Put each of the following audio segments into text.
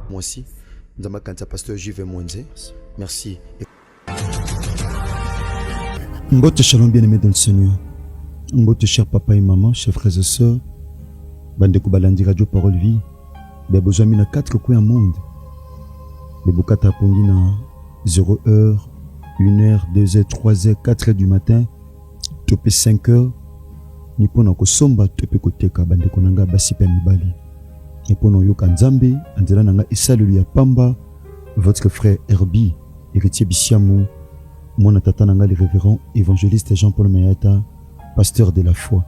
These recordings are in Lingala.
Moi aussi, Nzamba Kanta Pasteur Juve Mwenze. Merci. Mbote shalom bien-aimé dans le Seigneur. Mbote cher papa et maman, chers frères et sœurs. Bande Kubalandi Radio Parole Vie. Besoin mina 4 coins monde. Bebukata pongi na 0h, 1h, 2h, 3h, 4h du matin. Topé 5h. Nipona kosomba topé koteka bande konanga basipa mibali. Nipona yoka nzambe, andela nanga isalu ya pamba. Votre frère Herbie, héritier Bissiamou. Mon tata nanga le révérend évangéliste Jean-Paul Mayata, pasteur de la foi.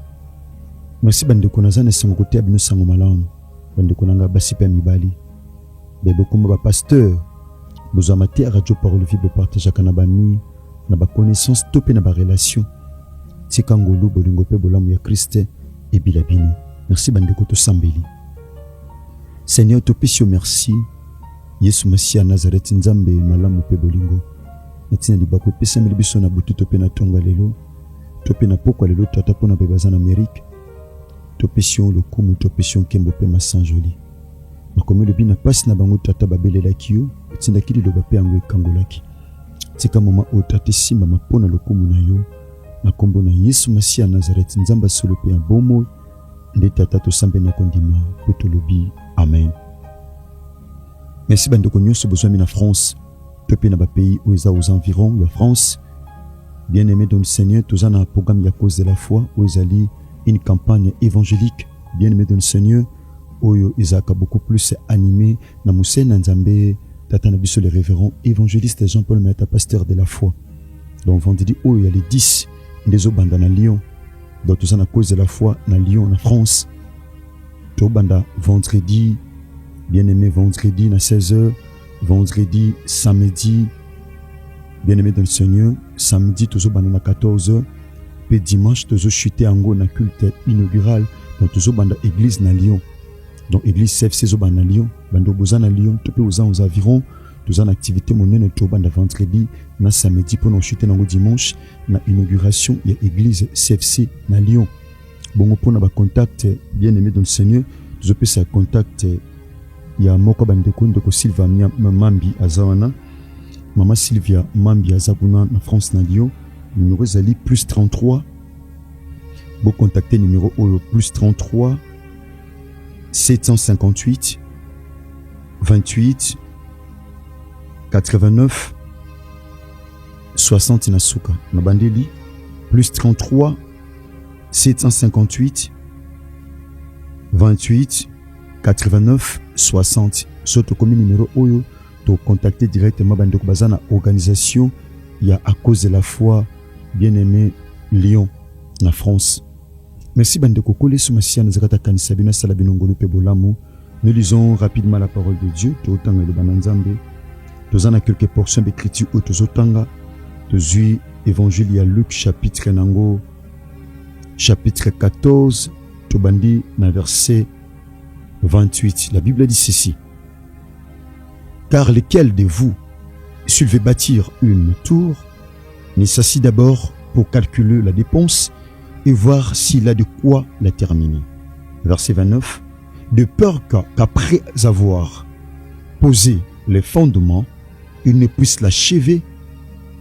Merci bande konaza na sango kote abino sango malamu. Bande konanga basipa mibali. Bebe komba ba pasteur. Bozo amate radio parole vie bo partage kana bami na ba connaissance topé na ba relation. Tika ngolu bolingo pe bolamu ya Christ et bilabino. Merci bande koto sambeli. Seigneur topesio merci. Yesu Masia Nazareth nzambe malamu pe bolingo. Natina libako pesa milibiso na butu tope na tonga lelo. Tope na pokwa lelo tata pona bebaza na Amérique. Topesio lokumu topesio kembo pe masanjoli. Makomi le bina pasi na bango tata babelela kiyo. Tinda kili lo bape ango ekangolaki. Tika mama o tata simba mapona lokumu na yo. Na kombo na Yesu Masia Nazareth nzamba solo pe un bon mot. Nde tata to sambe na kondima pe to lobi. Amen. Merci bande ko nyonso besoin na France. Topé na ba pays où aux environs ya France. Bien-aimé dans le Seigneur, tous en un programme ya cause de la foi où ils une campagne évangélique. Bien-aimé dans le Seigneur, où ils a beaucoup plus animé na Moussena Nzambe, tata na biso le révérend évangéliste Jean-Paul Mayata, pasteur de la foi. Donc vendredi où il y a les 10 des banda na Lyon. Donc tous en a cause de la foi na Lyon en France. To banda vendredi, bien-aimé vendredi na 16h. Vendredi, samedi, bien-aimé dans le Seigneur, samedi, toujours banda na 14h, puis dimanche, toujours chuté en go na culte inaugural, donc toujours banda église na Lyon. Donc église CFC zo banda Lyon, banda boza na Lyon, tout aux environs, tous en activité monene to banda vendredi, na samedi pour nous chuter na go dimanche, na inauguration ya église CFC na Lyon. Bon pour na ba contact, bien-aimé dans le Seigneur, toujours peut ça contact. Il y a moko bandeko ndeko Sylvia Mambi azawana. Mama Sylvia Mambi azabuna na France na Lyon. Numéro zali plus 33. Vous contactez numéro plus 33 758 28 89 60 nasuka. Na bandeli plus 33 758 28 89 60. Soto comme numéro oyo to contacter directement bandeko bazana organisation il y a à cause de la foi bien-aimé Lyon en France. Merci bandeko kole sumasia nazakata kanisa bina sala binongolo pe bolamu. Nous lisons rapidement la parole de Dieu to tanga le bananzambe. Tozana quelques portions d'écriture au tozotanga. Tozui évangile ya Luc chapitre nango chapitre 14 to bandi na verset 28. La Bible dit ceci. Car lequel de vous, s'il veut bâtir une tour, ne s'assit d'abord pour calculer la dépense et voir s'il a de quoi la terminer. Verset 29. De peur qu'après avoir posé les fondements, il ne puisse l'achever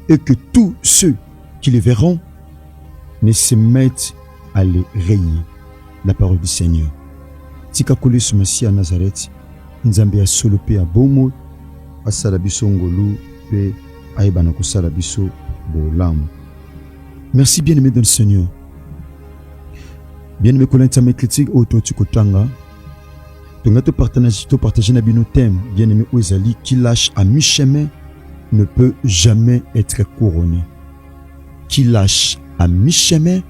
et que tous ceux qui le verront ne se mettent à les rayer. La parole du Seigneur. Tika kole sumasia Nazareth nzambe ya solo pe abomo asala biso ngolu pe aibana kusala biso bolamu. Merci bien-aimé dans le Seigneur. Bien-aimé kolentame critique auto tukotanga. Tonga to partager na bino thème bien-aimé Oezali qui lâche à mi-chemin ne peut jamais être couronné. Qui lâche à mi-chemin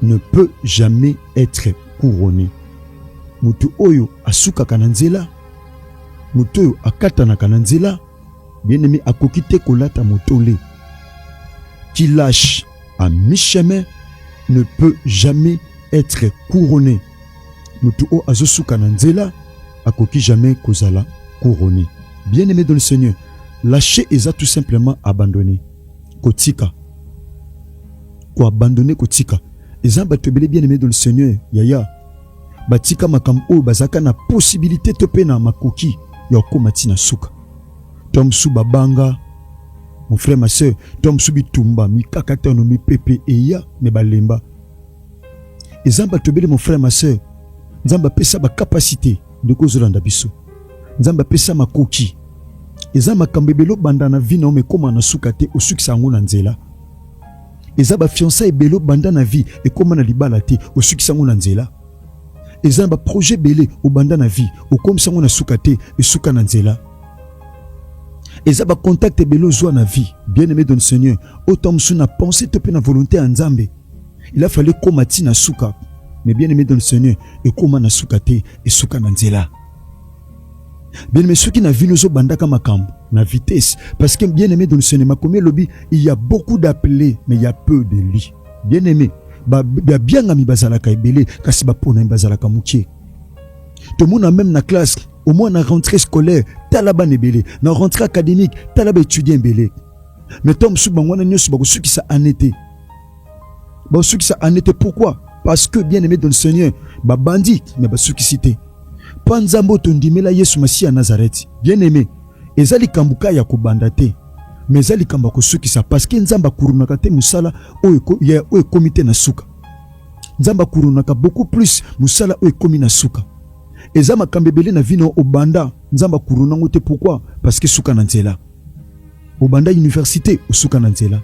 ne peut jamais être couronné. Mutu oyo asuka kananzela, mutu oyo akata na kananzela, bien-aimé akokite kolata motole. Qui lâche à mi-chemin ne peut jamais être couronné. Mutu oyo azosuka kananzela, akoki jamais kozala couronné. Bien-aimé dans le Seigneur, lâcher eza tout simplement abandonner. Kotika. Ko abandonner kotika. Eza batobele bien-aimé dans le Seigneur, yaya. Batika makam o bazaka na possibilité topé na makoki ya komati na suka. Tom su babanga, mon frère, ma soeur, Tom su bitumba, mi kakata no mi pepe eya, me balemba. Et zamba tobele mon frère, ma soeur, zamba pesa ba capacité de kozolanda biso. Zamba pesa makoki. Et zamba kambebelo banda na vie na me koma na suka te osuki sango na nzela. Et zamba fiançailles belo banda na vie et koma na libala te osuki sango na nzela. Et zamba projet belé au banda na vie au comme sango na suka te et suka na nzela. Et zamba contact belo zoa na vie, bien-aimé dans le Seigneur, autant sou na pensée te pe na volonté en Nzambe. Il a fallu komati na suka, mais bien-aimé dans le Seigneur, et koma na suka te et suka na nzela. Bien-aimé, ceux qui na vie nous bandaka makambo, na vitesse, parce que bien-aimé dans le Seigneur, ma comme lobby, il y a beaucoup d'appelés, mais il y a peu de lits. Bien-aimé, bien ami bazalaka ebele, kasi ba pona bazalaka mukie. Tout le monde a même na classe, au moins na rentrée scolaire, talaba nebele, na rentrée académique, talaba étudiant belé. Mais tom sou bangwana nyosu bako ceux qui sa année. Bon ceux qui sa année pourquoi? Parce que bien-aimé dans le Seigneur, ba bandit, mais ba ceux qui cité. Panzambo tondimela Yesu Masia Nazareth. Bien-aimé, ezali kambuka ya kubandate. Mais ezali kambako ceux qui sa parce que nzamba kurunaka te musala oyo komite na suka. Nzamba kurunaka beaucoup plus musala oyo komi na suka. Ezama kambebele na vino obanda nzamba kurunango te pourquoi? Parce que suka na nzela. Obanda université suka na nzela.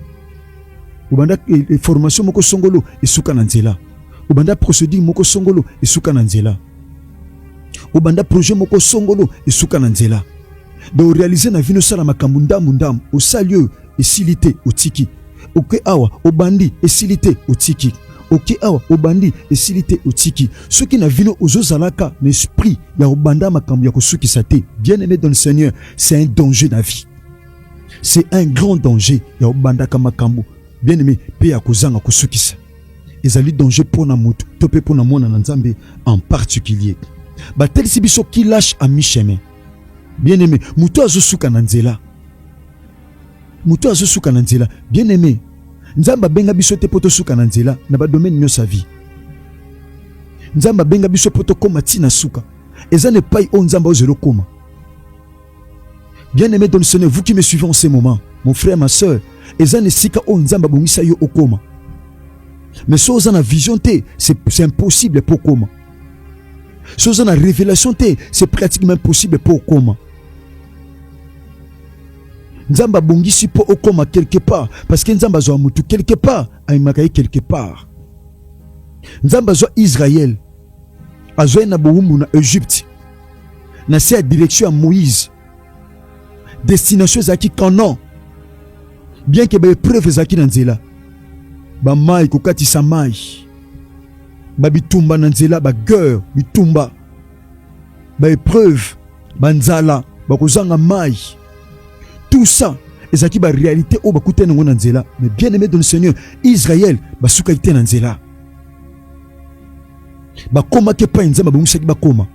Obanda formation moko songolo suka na nzela. Obanda procédure moko songolo suka na nzela. Obanda projet moko songolo suka na nzela. De réaliser na vino sala makambu ndam au salieu esilité otiki. Ok awa obandi esilité otiki. Ok awa obandi esilité otiki. Ceux qui na vino ozozalaka l'esprit ya obanda makambu ya kosuki sate. Bien-aimé dans le Seigneur, c'est un danger na vie. C'est un grand danger ya obanda kamakambu. Bien-aimé, pe ya kozanga kosukisa. Ezali danger pour na mutu, topé pour na mona na Nzambe en particulier. Ba tel si biso qui lâche à mi-chemin. Bien-aimé, mutu azosuka na nzela. Mutu azosuka na nzela. Bien-aimé, Nzamba benga biso te poto suka na nzela na ba domaine nyo sa vie. Nzamba benga biso poto koma tina suka. Eza ne pas o Nzamba ozelo koma. Bien-aimé dans le Seigneur, vous qui me suivez en ce moment, mon frère, ma soeur, eza ne sika o Nzamba bongisa yo okoma. Mais si vous avez une vision, c'est impossible pour comment. Si vous avez une révélation, c'est pratiquement impossible pour comment. Nzamba bongisi po okoma quelque part parce que Nzamba zo mutu quelque part aimakaye quelque part. Nzamba zo Israël azo na boumbu na Égypte. Na sa direction à Moïse. Destination zaki Canaan. Bien que ba épreuve zaki na nzela. Ba mai kokatisa mai. Ba bitumba na nzela ba guerre bitumba. Ba épreuve ba nzala ba kozanga mai. Tout ça, ezaki ba réalité o bakute nango na nzela. Mais bien aimé dans le Seigneur, Israël ba sukaite na nzela. Ba koma ke pa nzamba ba musaki ba koma.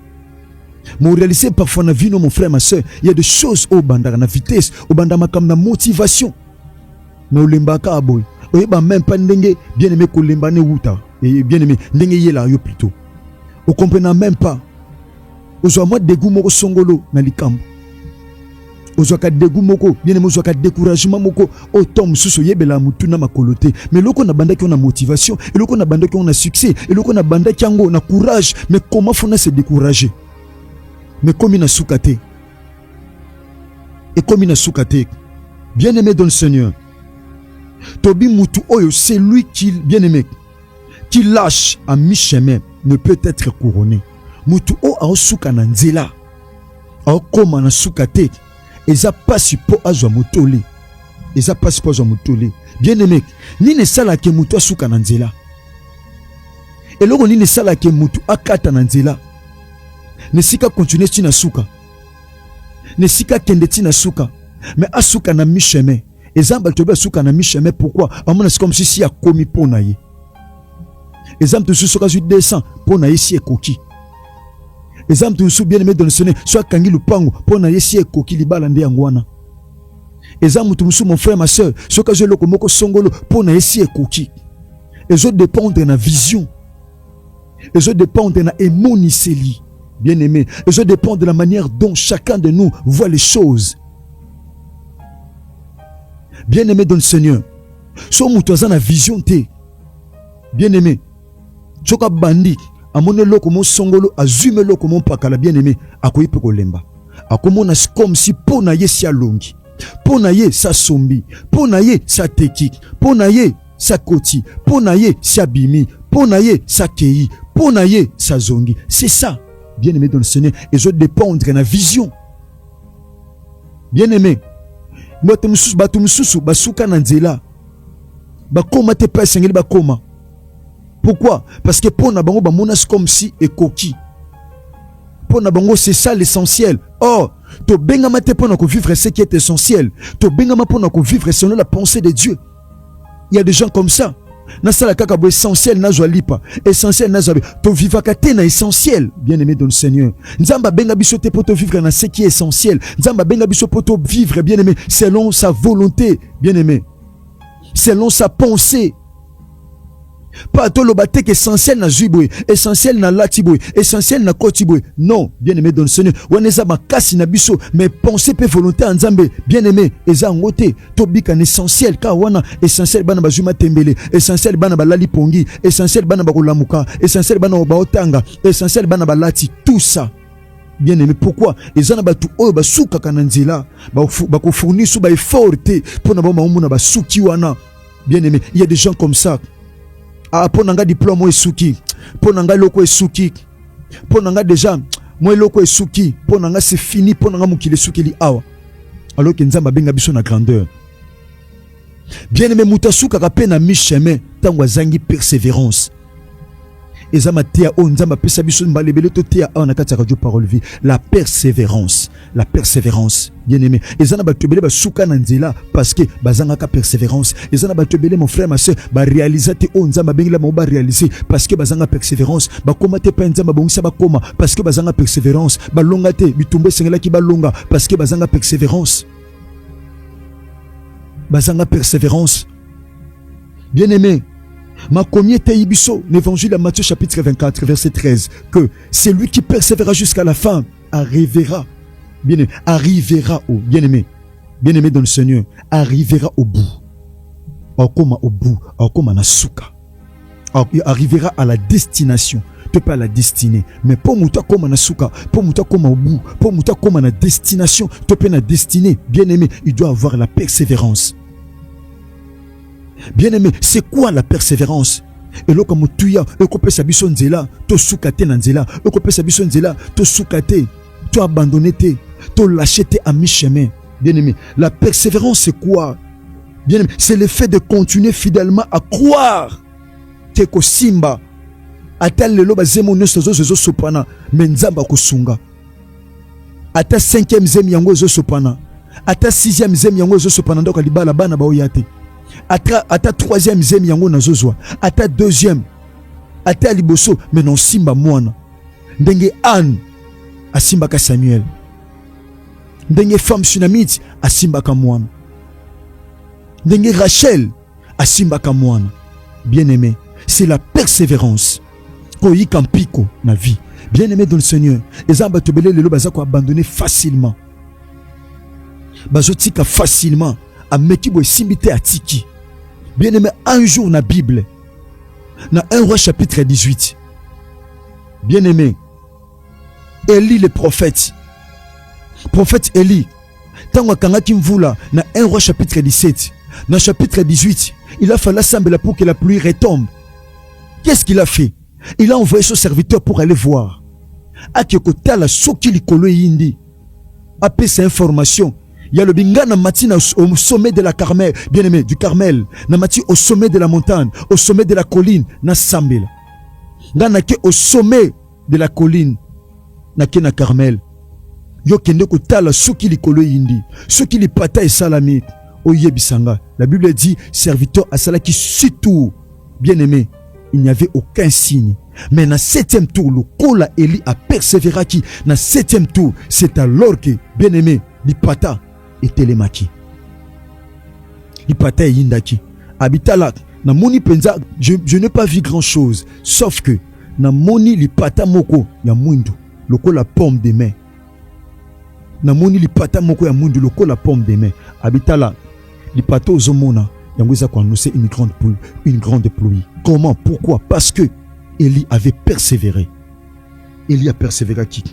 Mon réalisé parfois na vie mon frère ma soeur, il y a des choses au banda na vitesse, au banda makam na motivation. Mais olembaka aboy. Oyeba même pas ndenge bien aimé ko lemba ne wuta. Et bien aimé ndenge yela yo plutôt. Vous comprenez même pas. Ozo moi dégoût moko songolo na likambo. Ozwaka dégoût moko bien aimé ozwaka découragement moko otom suso yebela mutu na makolote mais loko na banda ki on a motivation et loko na banda ki on a succès et loko na banda ki yango na courage mais comment faut na se décourager mais comme il a soukate et comme il a soukate bien aimé dans le Seigneur Tobi mutu oyo c'est lui qui bien aimé qui lâche à mi-chemin ne peut être couronné mutu o a souka na nzela a koma na soukate. Eza pasi po azwa motole. Eza pasi po azwa motole. Bien aimé, ni ne sala ke mutu asuka na nzela. Eloko ni ne sala ke mutu akata na nzela. Ne sika continuer tina suka. Ne sika kende tina suka. Mais asuka na mi-chemin. Exemple tobe asuka na mi-chemin pourquoi? Amona c'est comme si a komi pona ye. Exemple to suka zu descend pona ye si ekoki. Exemple tout bien aimé dans le Seigneur soit kangi lupango pour na yesi ekoki libala nde yangwana. Exemple tout mon frère ma soeur soit ka je loko moko songolo pour na yesi ekoki. Et je dépendre na vision. Et je dépendre na emoniseli. bien-aimé. Et ça dépend de la manière dont chacun de nous voit les choses. Bien-aimé dans le Seigneur. So mutuaza na vision te. Bien-aimé. Choka bandi. Amone loko mon songolo. Azume loko mon pakala. Bien-aimé. Akoyi pe kolemba. Akomona comme si pona ye si alongi. Pona ye sa sombi. Pona ye sa teki. Pona ye sa koti. Pona ye sa bimi. Pona ye sa kei. Pona ye sa zongi. C'est ça. Bien-aimé dans le Seigneur. Et je dépendre de la vision. Bien-aimé. Batu mususu basuka na nzela. Bakoma te pa sengeli bakoma. Pourquoi? Parce que pour na bango bamonas comme si ekoki. Pour na bango c'est ça l'essentiel. Or, to bengama te pour na ko vivre ce qui est essentiel. To bengama pour na ko vivre selon la pensée de Dieu. Il y a des gens comme ça. Na sala kaka bo essentiel na zo lipa. Essentiel na zo. To vivaka te na essentiel. Bien-aimé dans le Seigneur. Nzamba benga biso te pour to vivre na ce qui est essentiel. Nzamba benga biso pour to vivre, bien-aimé, selon sa volonté, bien-aimé. Selon sa pensée. Pas tout le bâté qui est essentiel na zuiboui, essentiel na latiboui, essentiel na kotiboui. Non, bien-aimé dans le Seigneur. Waneza makasi na biso, mais pensée pe volonté en Nzambe, bien-aimé, eza ngote, tobik en essentiel, ka wana, essentiel bana bazuma tembele, essentiel bana balali pongi, essentiel bana bakulamuka, essentiel bana baotanga, essentiel bana balati, tout ça. Bien-aimé, pourquoi? Et ont batu oyo basuka kananzela, bako fournir sous ba effort pour na ba maumuna basuki wana. Bien-aimé, il y a des gens comme ça. Ah, pour nanga diplôme esuki, pour nanga loko esuki, pour nanga déjà moi loko esuki, pour nanga c'est fini, pour nanga mukile suki li awa. Alors que nzamba benga biso na grandeur. Bien-aimé, mutasuka ka pe na mi chemin, tango zangi persévérance. Ezama tea o nzamba pesa biso mbalebele to tea on a kati radio parole vie, la persévérance, la persévérance. Bien-aimé, ezana ba tebele ba suka na nzela parce que bazanga ka persévérance. Ezana ba tebele mon frère ma sœur ba réaliser te o nzamba bengila mo ba réaliser parce que bazanga persévérance. Ba koma te pa nzamba bongisa ba koma parce que bazanga persévérance. Ba longa te bitumbe sengela ki ba longa parce que bazanga persévérance. Bazanga persévérance. Bien-aimé, ma communauté Ibiso, l'évangile de Matthieu chapitre 24 verset 13, que celui qui persévérera jusqu'à la fin arrivera, bien-aimé, arrivera au, bien-aimé dans le Seigneur, arrivera au bout, au bout, comme nasuka, arrivera à la destination, pas à la destinée, mais pour mouta comme nasuka, pour mouta comme au bout, pour mouta comme à la destination, pas la destinée, bien-aimé, il doit avoir la persévérance. Bien-aimé, c'est quoi la persévérance? Et là, comme tu as, et qu'on sa bison nzela, to soukate nanzela, et qu'on sa bison nzela, to soukate, to abandonné, to lâché à mi-chemin. Bien-aimé, la persévérance, c'est quoi? Bien-aimé, c'est le fait de continuer fidèlement à croire que ko simba, atal le loba zemo nesto zo sopana, menzamba ko sunga. Ata 5e zem yango zo sopana, ata 6e zem yango zo sopana, donc alibala bana ba oyate. Ata 3e zemi yango nazozwa, ata 2e, ata liboso, mais non simba mwana. Ndenge Anne asimba ka Samuel, ndenge femme sunamite asimba ka mwana, ndenge Rachel asimba ka mwana. Bien-aimé, c'est la persévérance koyi kampiko na vie. Bien-aimé dans le Seigneur, ezamba tobele lelo bazako abandonner facilement, bazotika facilement. A mekibo simbite atiki. Bien-aimé, un jour na Bible, na 1 Roi chapitre 18. Bien-aimé, Élie le prophète Élie, tango kangaki mvula na 1 Roi chapitre 17, na chapitre 18, il a fallu assembler pour que la pluie retombe. Qu'est-ce qu'il a fait? Il a envoyé son serviteur pour aller voir. Akekota la soki likolo yindi. Après ces informations, il y a le bingana matina au sommet de la Carmel, bien-aimé, du Carmel. Namati au sommet de la montagne, au sommet de la colline, na sambela. Nganake au sommet de la colline, nake na Carmel. Yo kende ko tala soki likolo yindi, soki li pata et salami, oyebisanga. La Bible dit serviteur asalaki surtout, bien-aimé, il n'y avait aucun signe. Mais dans 7e tour, le kola Eli a persévéré qui, dans 7e tour, c'est alors que, bien-aimé, li pata et Télémaki. Ipata et Yindaki. Habitala, na moni penza, je n'ai pas vu grand chose. Sauf que, na moni li pata moko, ya mwindu. lokola pomme de main. Namoni lipata moko ya mundu lokola pomme de main. Abitala lipata ozomona yango eza ko annoncer une grande pluie. Comment? Pourquoi? Parce que Élie avait persévéré. Élie a persévéré qui?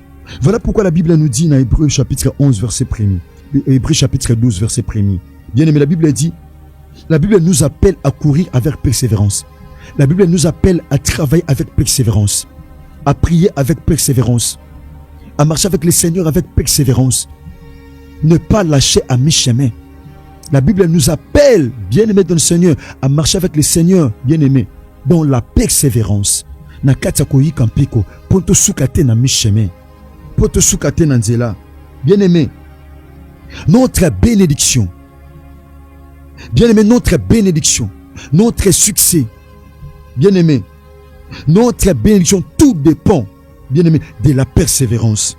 Voilà pourquoi la Bible nous dit dans Hébreux chapitre 11 verset 1er. Hébreux chapitre 12 verset 1er. Bien aimé, la Bible dit, la Bible nous appelle à courir avec persévérance. La Bible nous appelle à travailler avec persévérance, à prier avec persévérance, à marcher avec le Seigneur avec persévérance. Ne pas lâcher à mi-chemin. La Bible nous appelle, bien-aimés dans le Seigneur, à marcher avec le Seigneur, bien-aimés, dans la persévérance. Na kati koyi kampiko, poto sukate na mi-chemin, poto sukate na nzela. Bien-aimés, notre bénédiction, bien-aimés, notre bénédiction, notre succès, bien-aimés, notre bénédiction, tout dépend, bien-aimés, de la persévérance.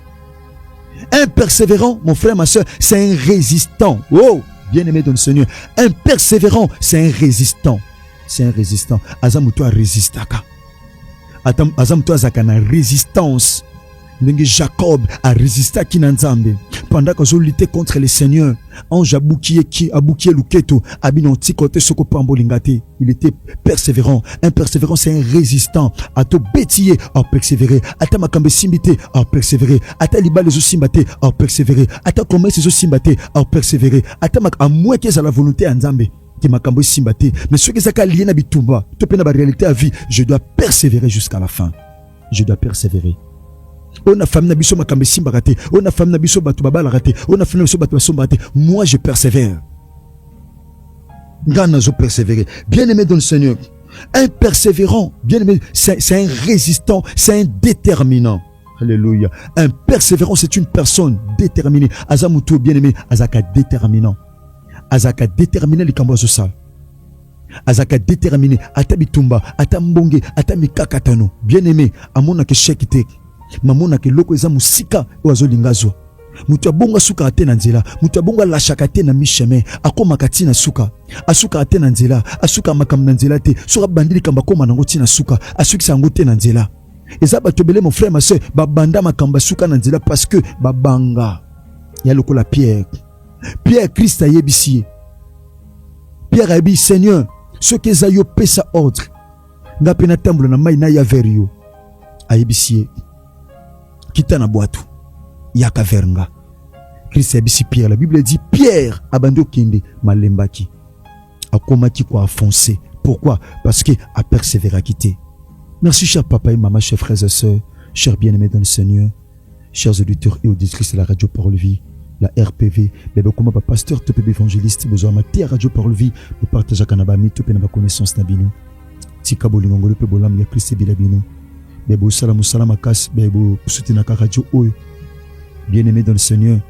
Un persévérant, mon frère, ma soeur, c'est un résistant. Oh, bien-aimé dans le Seigneur, un persévérant, c'est un résistant. C'est un résistant. Azamuto a résistaka. Azamuto a résistance. Jacob a résisté à Kinanzambe pendant que je luttais contre le Seigneur. Ange aboukiye luketo abinonti kote soko pambolingate. Il était persévérant. Un persévérant, c'est un résistant. Ato bétiye a persévéré. Ata makambe simbite a persévéré. Ata libale zo simbate a persévéré. Ata commerce zo simbate a persévéré. Ata mak amweke za la volonté à Nzambe qui makambo simbate. Mais ce que ça ka lié na bitumba, to pena ba réalité à vie, je dois persévérer jusqu'à la fin. Je dois persévérer. On a famille nabiso makambe simba raté, on a famille nabiso batu babala raté, on a famille nabiso batu basomba raté. Moi je persévère. Ngana zo persévérer. Bien-aimé dans le Seigneur, un persévérant, bien-aimé, c'est un résistant, c'est un déterminant. Alléluia. Un persévérant, c'est une personne déterminée. Azamuto, bien-aimé, azaka déterminant. Azaka déterminé les kambo sal. Azaka déterminé atabitumba, atambonge, atamikakatano. Bien-aimé, amona ke shekite. Mamona ke loko eza musika oazo lingazwa. Mutu abonga suka ate na nzela, mutu abonga lashaka ate na michemin, akoma kati na suka. Asuka ate na nzela, asuka makam na nzela te, soka bandili kamba koma nango tina suka, asuki sango te na nzela. Eza batobele mon frère ma soeur, babanda makamba suka na nzela parce que babanga. Ya lokola Pierre. Pierre Christ a yebisi. Pierre a dit Seigneur, ce que zayo pesa ordre. Nga pena tamblo na mai na ya verio. A yebisi. Kita na boatu. Yaka vernga. Christ a yebisi Pierre. La Bible dit Pierre abando kende malembaki. Akomaki kwa foncé. Pourquoi? Parce que a persévéré à quitter. Merci cher papa et maman, chers frères et sœurs, chers bien-aimés dans le Seigneur, chers auditeurs et auditrices de la radio Parole Vie, la RPV, bébé comme papa pasteur, top évangéliste, besoin maté à radio Parole Vie, nous partageons kanabami, top na connaissance nabino. Tika bolingongolo pe bolam ya Christ bilabino. Bébé salam akas, bébé soutenir la radio oyo. Bien-aimés dans le Seigneur,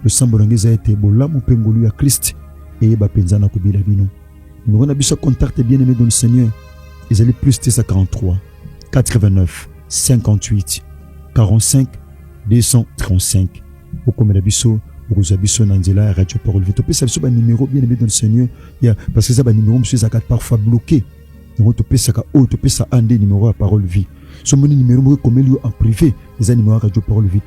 le sang bolangeza a été bolam pengolu ya Christ et ba penzana ko bilabino. Nous on a besoin de contacter bien-aimés dans le Seigneur. Ils allaient plus de 43 89 58 45 235. Au comme la biso, au abisso nanzela radio Parole Vie. Topé ça biso ba numéro bien aimé dans le Seigneur. Parce que ça ba numéro monsieur zakat parfois bloqué. Donc topé ça ka o topé ça un des numéros à Parole Vie. So mon numéro comme lui en privé, les numéros radio Parole Vie.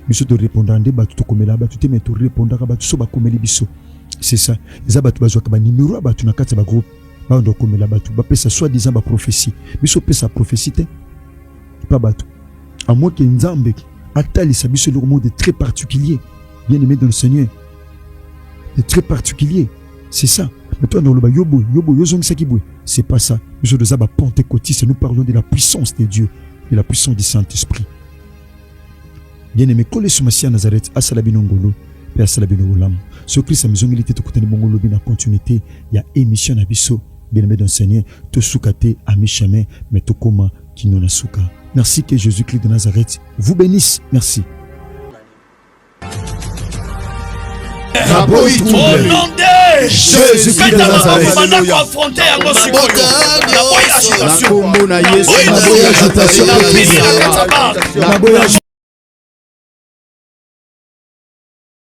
Biso te répondre ba tout comme là ba tout mais te répondre ba tout so ba comme biso. C'est ça. Les abatu ba zo ka ba numéro ba tout na kata ba groupe. Ba ndo comme là ba tout ba pesa soi-disant ba prophétie. Biso pesa prophétie pas bateau. À moins qu'il y ait une zambe, Atali s'habille le mot de très particulier. Bien aimé dans le Seigneur. De très particulier. C'est ça. Mais toi, dans le yobo, yozong sakibwe. C'est pas ça. Nous sommes de Pentecôtiste. Nous parlons de la puissance de Dieu. De la puissance du Saint-Esprit. Bien aimé, collez sur Massia Nazareth, Asalabinongolo, et Asalabinogolam. Ce Christ a maison milité, tout côté de Mongolo, bien en continuité. Il y a émission Abisso. Bien aimé dans le Seigneur. Tout soukate, à mi-chemin, mais tout comment qui nous n'a souka. Merci que Jésus-Christ de Nazareth vous bénisse. Merci. Au nom de Jésus-Christ de Nazareth.